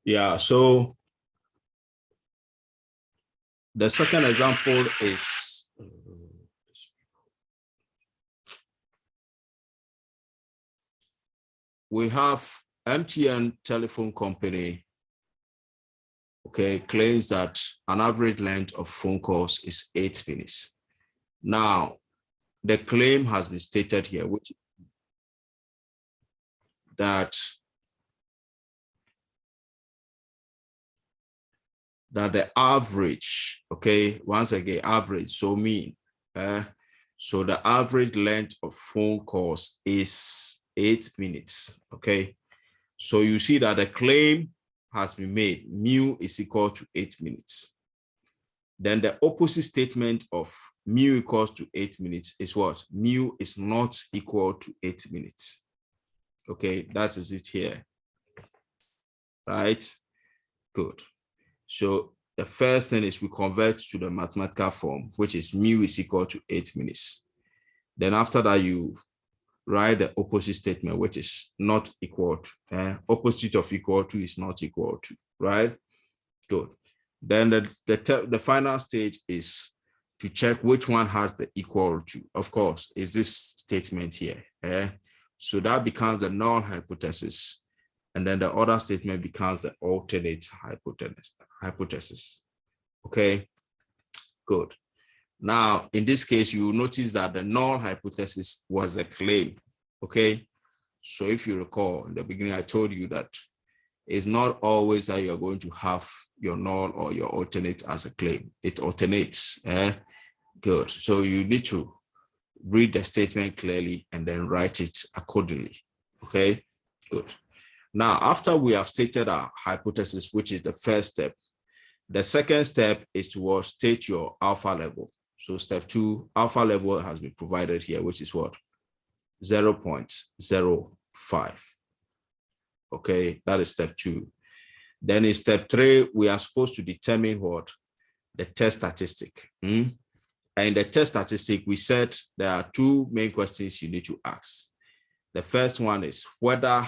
Yeah, so the second example is we have MTN telephone company, okay, claims that an average length of phone calls is 8 minutes. Now, the claim has been stated here, which that the average, okay, once again, average, so mean, so the average length of phone calls is 8 minutes, okay? So you see that the claim has been made, mu is equal to 8 minutes. Then the opposite statement of mu equals to 8 minutes is what? Mu is not equal to 8 minutes. Okay, that is it here, right? Good. So the first thing is we convert to the mathematical form, which is mu is equal to 8 minutes. Then after that, you write the opposite statement, which is not equal to. Opposite of equal to is not equal to, right? Good. Then the final stage is to check which one has the equal to. Of course, is this statement here. So that becomes the null hypothesis. And then the other statement becomes the alternate hypothesis. Okay, good. Now, in this case, you will notice that the null hypothesis was the claim. Okay, so if you recall in the beginning, I told you that it's not always that you're going to have your null or your alternate as a claim. It alternates. Good. So you need to read the statement clearly and then write it accordingly. Okay, good. Now, after we have stated our hypothesis, which is the first step, the second step is to state your alpha level. So step 2, alpha level has been provided here, which is what? 0.05. Okay, that is step 2. Then in step 3, we are supposed to determine what? The test statistic. And in the test statistic, we said there are 2 main questions you need to ask. The first one is whether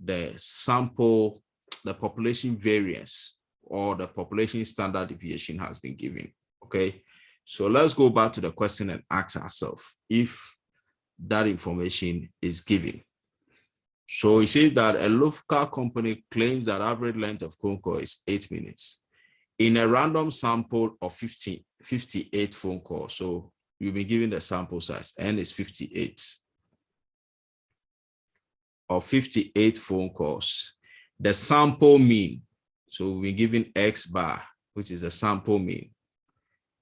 the sample, the population variance or the population standard deviation has been given. Okay, so let's go back to the question and ask ourselves if that information is given. So it says that a local company claims that average length of phone call is 8 minutes in a random sample of 58 phone calls. So you'll be given the sample size, n is 58. Of 58 phone calls. The sample mean, so we're given X bar, which is the sample mean,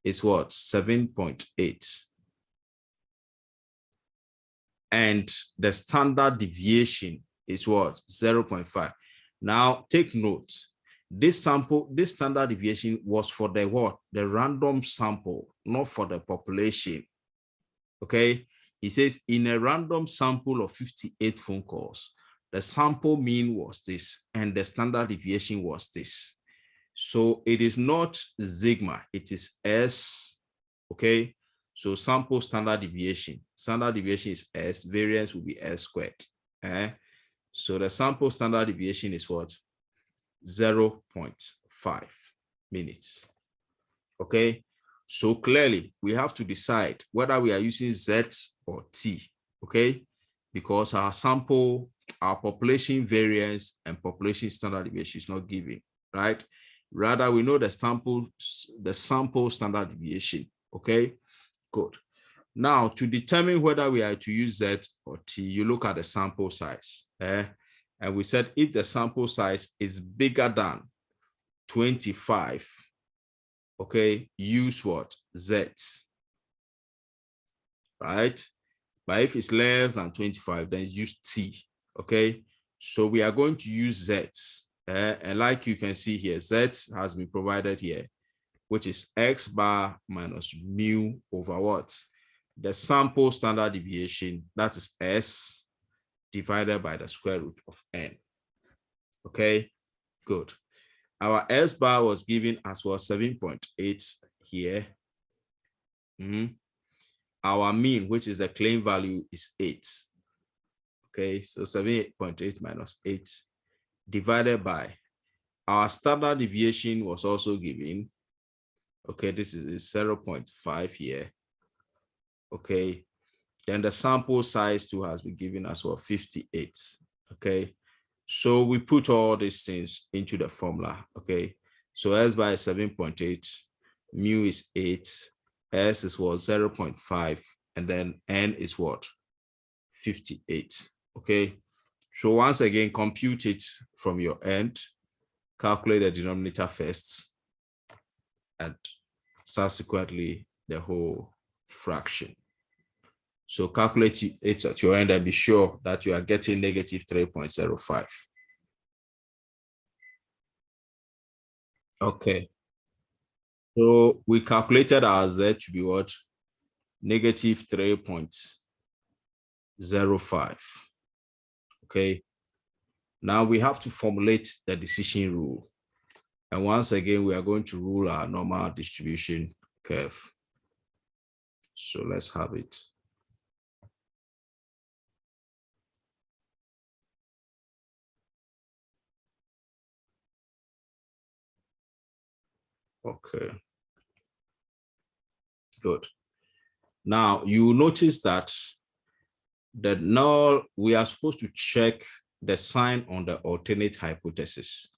is what? 7.8. And the standard deviation is what? 0.5. Now take note, this standard deviation was for the what? The random sample, not for the population. Okay, he says in a random sample of 58 phone calls, the sample mean was this and the standard deviation was this. So it is not sigma, it is S. Okay, so sample standard deviation is S, variance will be S squared. So the sample standard deviation is what? 0.5 minutes. Okay, so clearly we have to decide whether we are using Z or T, okay? Because our sample, our population variance and population standard deviation is not given, right? Rather, we know the sample standard deviation, okay? Good. Now, to determine whether we are to use Z or T, you look at the sample size. And we said if the sample size is bigger than 25, okay, use what? Z, right? But if it's less than 25, then use T, okay? So we are going to use Z, and like you can see here, Z has been provided here, which is X bar minus mu over what? The sample standard deviation, that is S, divided by the square root of N, okay? Good. Our S bar was given as well 7.8 here. Our mean, which is the claim value, is 8. Okay, so 7.8 minus 8. divided by our standard deviation was also given. Okay, this is 0.5 here. Okay, then the sample size too has been given as well, 58. Okay, so we put all these things into the formula. Okay, so S bar is 7.8, mu is 8, S is what, 0.5, and then N is what, 58. Okay, so once again, compute it from your end, calculate the denominator first, and subsequently the whole fraction. So calculate it at your end and be sure that you are getting negative 3.05. Okay. So we calculated our Z to be what? Negative 3.05. Okay. Now we have to formulate the decision rule. And once again, we are going to rule our normal distribution curve. So let's have it. Okay. Good. Now you notice that the null, we are supposed to check the sign on the alternate hypothesis.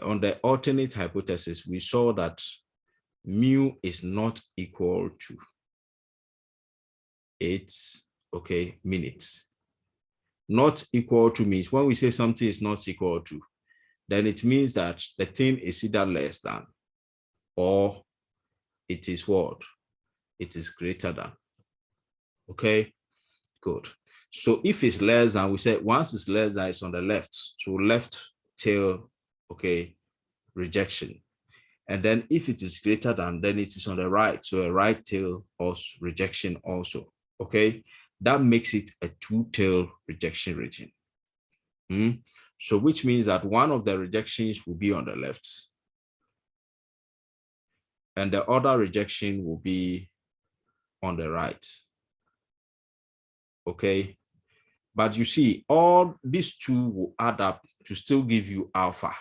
On the alternate hypothesis, we saw that mu is not equal to 8, okay, minutes. Not equal to means when we say something is not equal to, then it means that the thing is either less than or it is what? It is greater than. Okay, good. So if it's less than, we said once it's less than, it's on the left. So left tail, okay, rejection. And then if it is greater than, then it is on the right. So a right tail also rejection also. Okay, that makes it a two-tail rejection region. So which means that one of the rejections will be on the left and the other rejection will be on the right. Okay, but you see, all these two will add up to still give you alpha,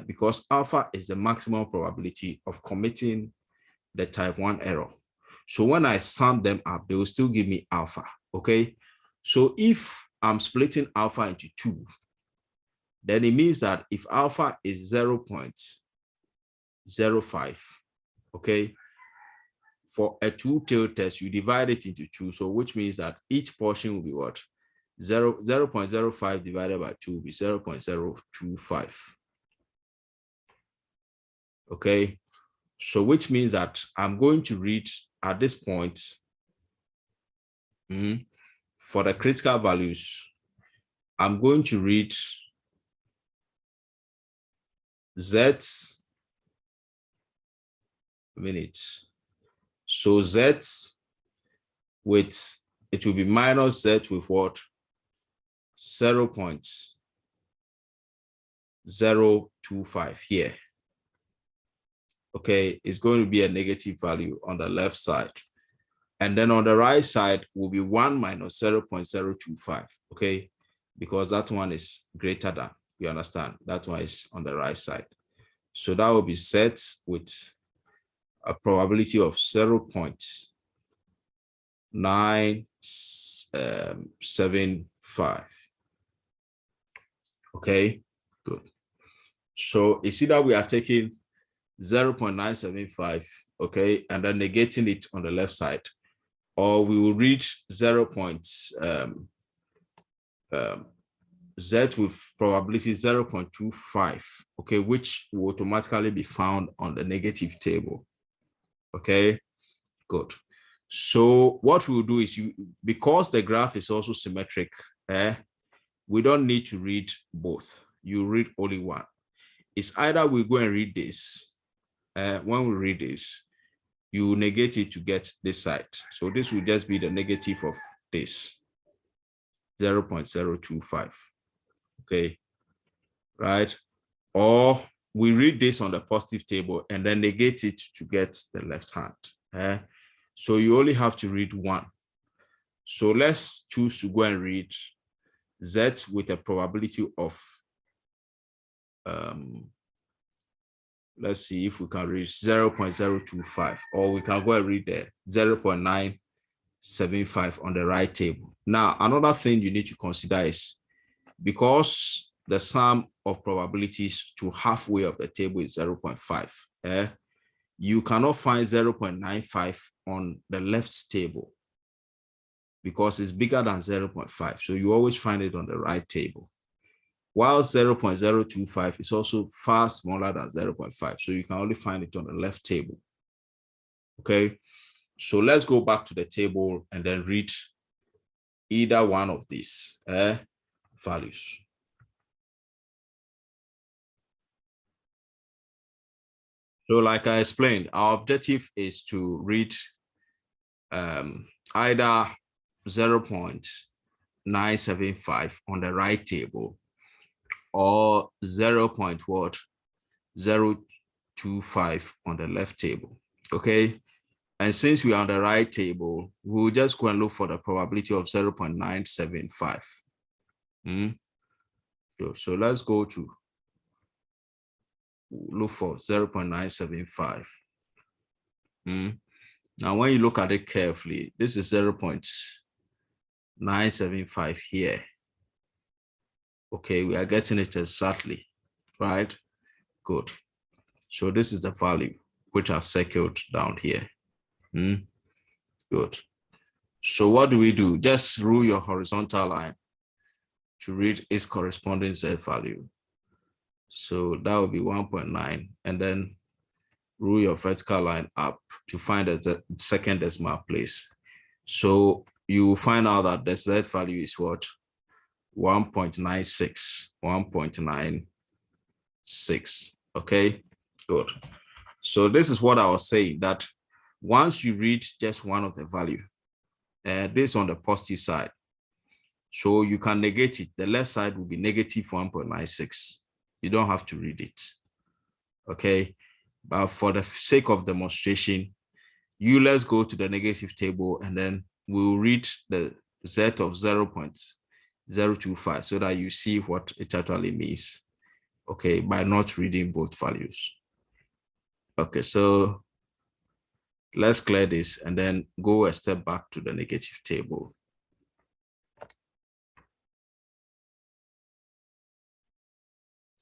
because alpha is the maximum probability of committing the type 1 error. So when I sum them up, they will still give me alpha. Okay, so if I'm splitting alpha into 2, then it means that if alpha is 0.05, okay, for a two-tailed test, you divide it into 2. So which means that each portion will be what? 0.05 divided by 2 will be 0.025. Okay, so which means that I'm going to read at this point, for the critical values, I'm going to read Z minutes. So Z with, it will be minus Z with what? 0.025 here. Okay, it's going to be a negative value on the left side. And then on the right side will be 1 minus 0.025, okay? Because that one is greater than, you understand? That one is on the right side. So that will be set with a probability of 0.975. Okay, good. So you see that we are taking 0.975, okay, and then negating it on the left side, or we will reach Z with probability 0.25, okay, which will automatically be found on the negative table. Okay, good. So what we'll do is, because the graph is also symmetric, we don't need to read both. You read only one. It's either we go and read this. When we read this, you negate it to get this side. So this will just be the negative of this, 0.025. Okay, right? Or we read this on the positive table and then negate it to get the left hand. So you only have to read one. So let's choose to go and read Z with a probability of, let's see if we can reach 0.025, or we can go and read the 0.975 on the right table. Now, another thing you need to consider is, because the sum of probabilities to halfway of the table is 0.5, you cannot find 0.95 on the left table because it's bigger than 0.5. So you always find it on the right table. While 0.025 is also far smaller than 0.5. So you can only find it on the left table. Okay, so let's go back to the table and then read either one of these values. So like I explained, our objective is to read either 0.975 on the right table or 0.025 on the left table. Okay, and since we are on the right table, we'll just go and look for the probability of 0.975. So let's go to look for 0.975. Now, when you look at it carefully, this is 0.975 here. Okay, we are getting it exactly, right? Good. So this is the value which I've circled down here. Good. So what do we do? Just rule your horizontal line to read its corresponding Z value. So that would be 1.9, and then rule your vertical line up to find the second decimal place. So you will find out that the Z value is what? 1.96, 1.96. Okay, good. So this is what I was saying, that once you read just one of the value, this on the positive side, so you can negate it. The left side will be negative 1.96. You don't have to read it. Okay, but for the sake of demonstration, let's go to the negative table and then we'll read the Z of 0.025 so that you see what it actually means. Okay, by not reading both values. Okay, so let's clear this and then go a step back to the negative table.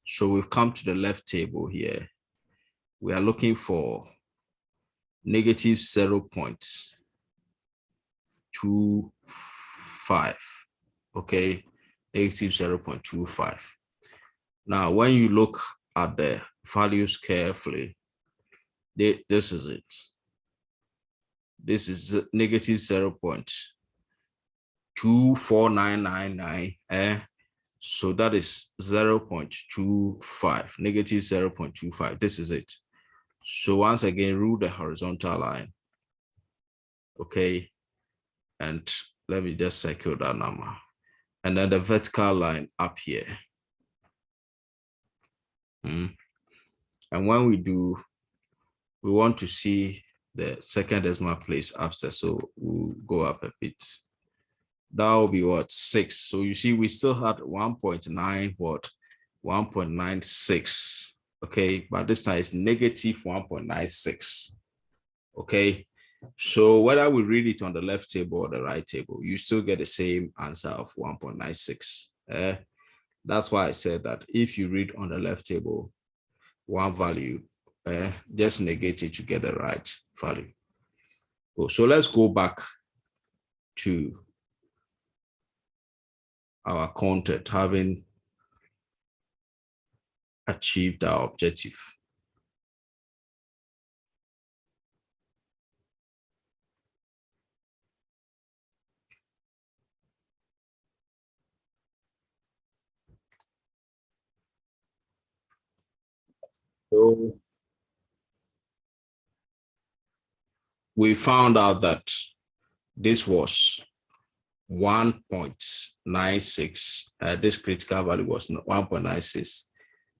So we've come to the left table here. We are looking for negative 0.25. Okay, negative 0.25. Now, when you look at the values carefully, this is it. This is negative 0.24999. So that is 0.25, negative 0.25. This is it. So once again, rule the horizontal line. Okay, and let me just circle that number. And then the vertical line up here. And when we do, we want to see the second decimal place after, so we'll go up a bit. That will be what? 6. So you see, we still had 1.9, what? 1.96. Okay, but this time it's negative 1.96. Okay, so whether we read it on the left table or the right table, you still get the same answer of 1.96. That's why I said that if you read on the left table one value, just negate it to get the right value. Cool. So let's go back to our content, having achieved our objective. So we found out that this was 1.96. This critical value was 1.96.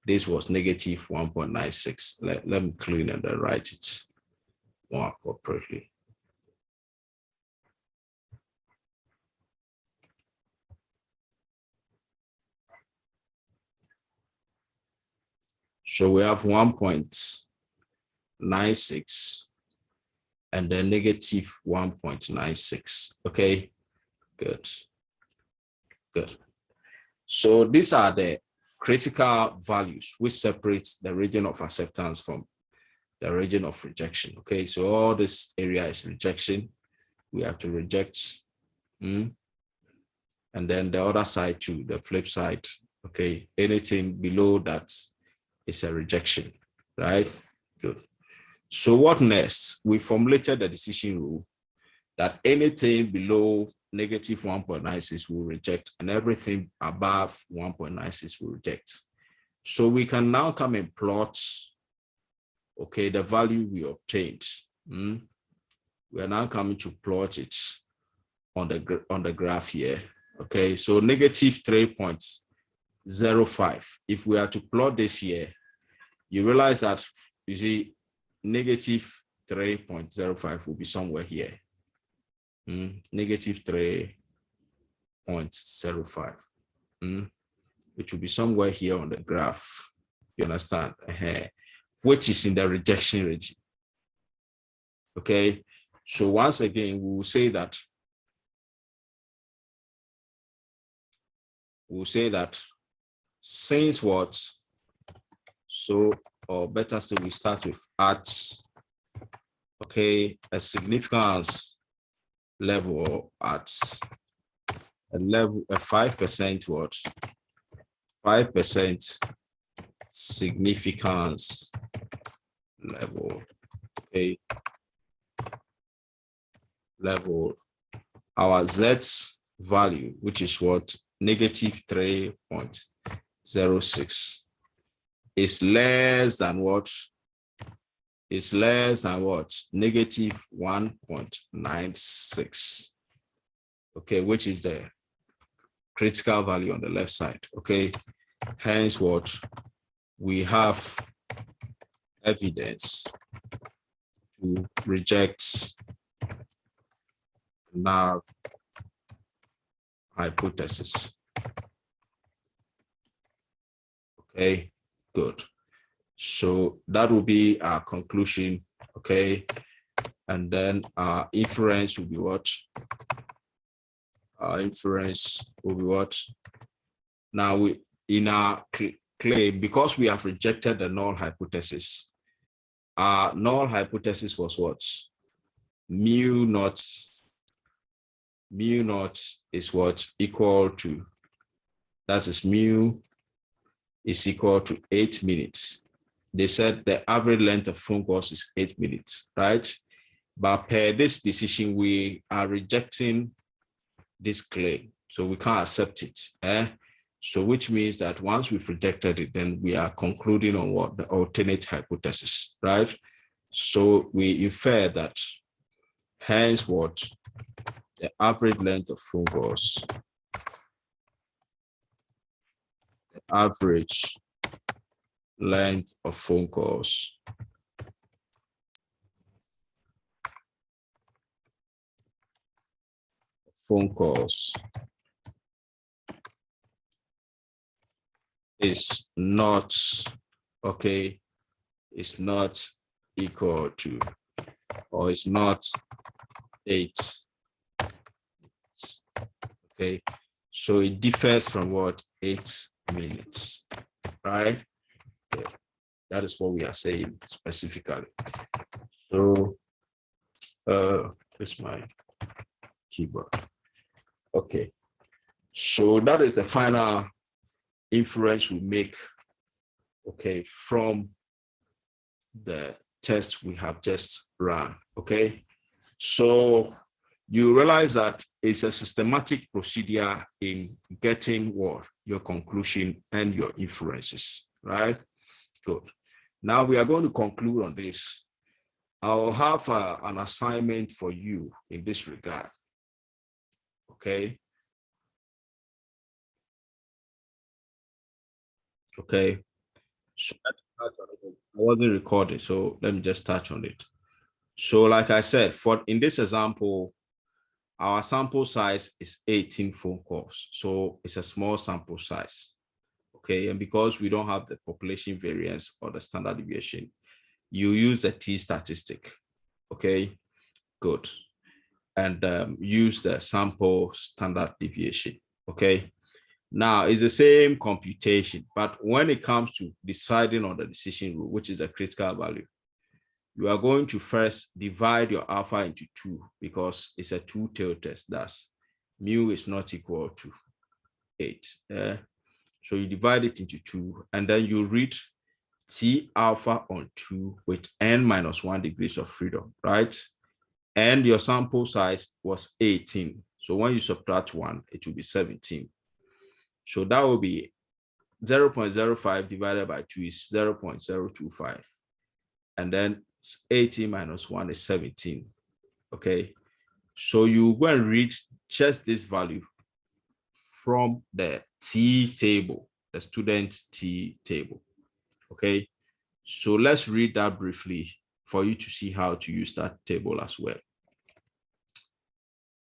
This was negative 1.96. Let me clean and then write it more appropriately. So we have 1.96 and then negative 1.96. Okay, good. So these are the critical values which separate the region of acceptance from the region of rejection. Okay, so all this area is rejection. We have to reject. And then the other side too, the flip side. Okay, anything below that is a rejection, right? Good. So what next? We formulated the decision rule that anything below negative 1.96 will reject and everything above 1.96 will reject. So we can now come and plot, okay, the value we obtained. We are now coming to plot it on the graph here. Okay, so negative 3.05. If we are to plot this here, you realize that, you see, negative 3.05 will be somewhere here. Negative 3.05, which will be somewhere here on the graph. You understand? Which is in the rejection region. Okay, so once again, we will say that since what, so, or better still, we start with at, okay, a significance level at a level, a 5% what, 5% significance level, okay, level, our Z value, which is what, negative 3.06, is less than what? Is less than what? Negative 1.96. Okay, which is the critical value on the left side. Okay, hence what? We have evidence to reject null hypothesis. Okay, good. So that will be our conclusion. Okay, and then our inference will be what? Our inference will be what? Now we, in our claim, because we have rejected the null hypothesis, our null hypothesis was what? Mu naught is what? Equal to, that is mu is equal to 8 minutes. They said the average length of phone calls is 8 minutes, right? But per this decision, we are rejecting this claim. So we can't accept it. So which means that once we've rejected it, then we are concluding on what? The alternate hypothesis, right? So we infer that hence what? The average length of phone calls, the average length of phone calls is not, okay, is not equal to, or is not 8. Okay, so it differs from what? 8 minutes, right? Yeah. That is what we are saying specifically. So this is my keyboard. Okay, so that is the final inference we make, okay, from the test we have just run. Okay, so you realize that it's a systematic procedure in getting what? Your conclusion and your inferences, right? Good. Now we are going to conclude on this. I'll have an assignment for you in this regard. Okay. Okay. So I wasn't recording, so let me just touch on it. So like I said, for in this example, our sample size is 18 phone calls. So it's a small sample size. Okay, and because we don't have the population variance or the standard deviation, you use the t-statistic. Okay, good. And use the sample standard deviation. Okay, now it's the same computation, but when it comes to deciding on the decision rule, which is a critical value, you are going to first divide your alpha into 2 because it's a two-tailed test. That's mu is not equal to 8. So you divide it into 2, and then you read T alpha on 2 with n minus 1 degrees of freedom, right? And your sample size was 18. So when you subtract 1, it will be 17. So that will be 0.05 divided by 2 is 0.025. And then 18 minus 1 is 17. Okay. So you go and read just this value from the T table, the student T table. Okay. So let's read that briefly for you to see how to use that table as well.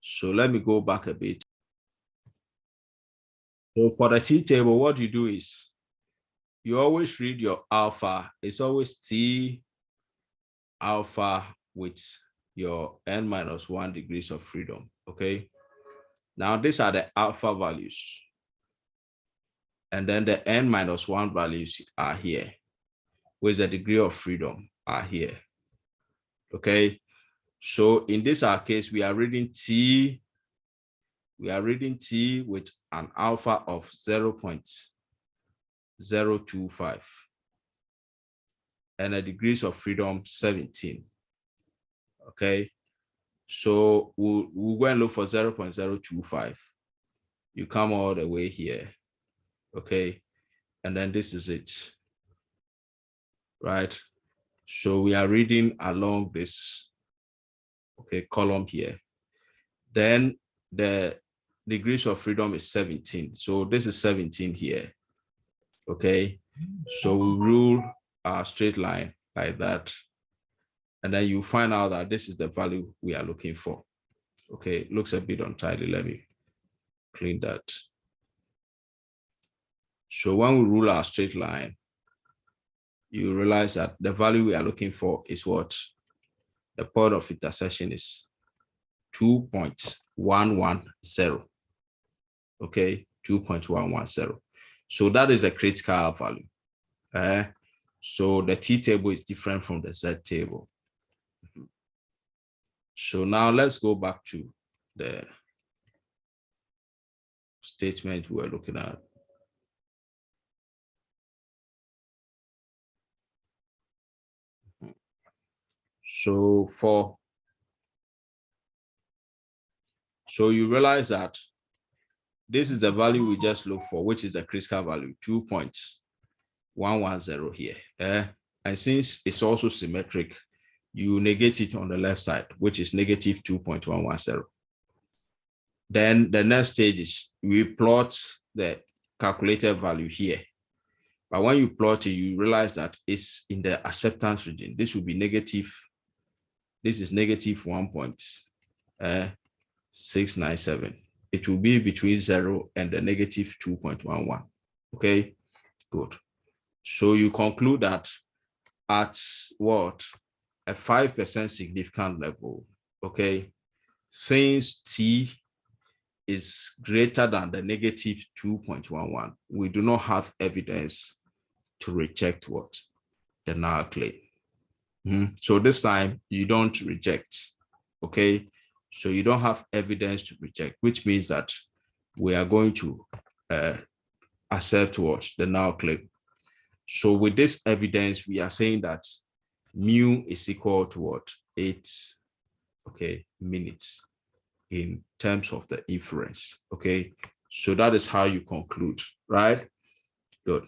So let me go back a bit. So for the T table, what you do is you always read your alpha. It's always T alpha with your n minus 1 degrees of freedom. Okay. Now these are the alpha values. And then the n minus 1 values are here, with the degree of freedom are here. Okay. So in this our case, we are reading T with an alpha of 0.025 and a degrees of freedom 17. Okay, so we'll go and look for 0.025. You come all the way here. Okay, and then this is it, right? So we are reading along this, okay, column here. Then the degrees of freedom is 17. So this is 17 here. Okay, so we rule our straight line like that. And then you find out that this is the value we are looking for. Okay, it looks a bit untidy. Let me clean that. So when we rule our straight line, you realize that the value we are looking for is what? The point of intersection is 2.110. Okay, 2.110. So that is a critical value. So the T table is different from the Z table. So now let's go back to the statement we're looking at. So you realize that this is the value we just look for, which is the critical value, 2.110 here. And since it's also symmetric, you negate it on the left side, which is negative 2.110. Then the next stage is we plot the calculated value here. But when you plot it, you realize that it's in the acceptance region. This will be negative. This is negative 1.697. It will be between 0 and the negative 2.11. Okay, good. So you conclude that at what? A 5% significant level, okay, since T is greater than the negative 2.11, we do not have evidence to reject what? The null claim. So this time you don't reject, okay? So you don't have evidence to reject, which means that we are going to accept what? The null claim. So with this evidence, we are saying that mu is equal to what? 8, okay, minutes in terms of the inference, okay? So that is how you conclude, right? Good.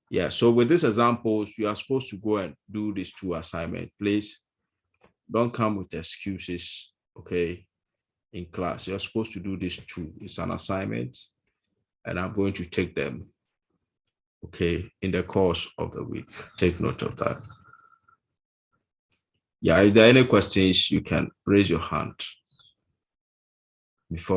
Yeah, so with these examples, you are supposed to go and do these 2 assignments. Please don't come with excuses, okay, in class. You're supposed to do these 2. It's an assignment, and I'm going to take them, okay, in the course of the week. Take note of that. Yeah, if there are any questions, you can raise your hand before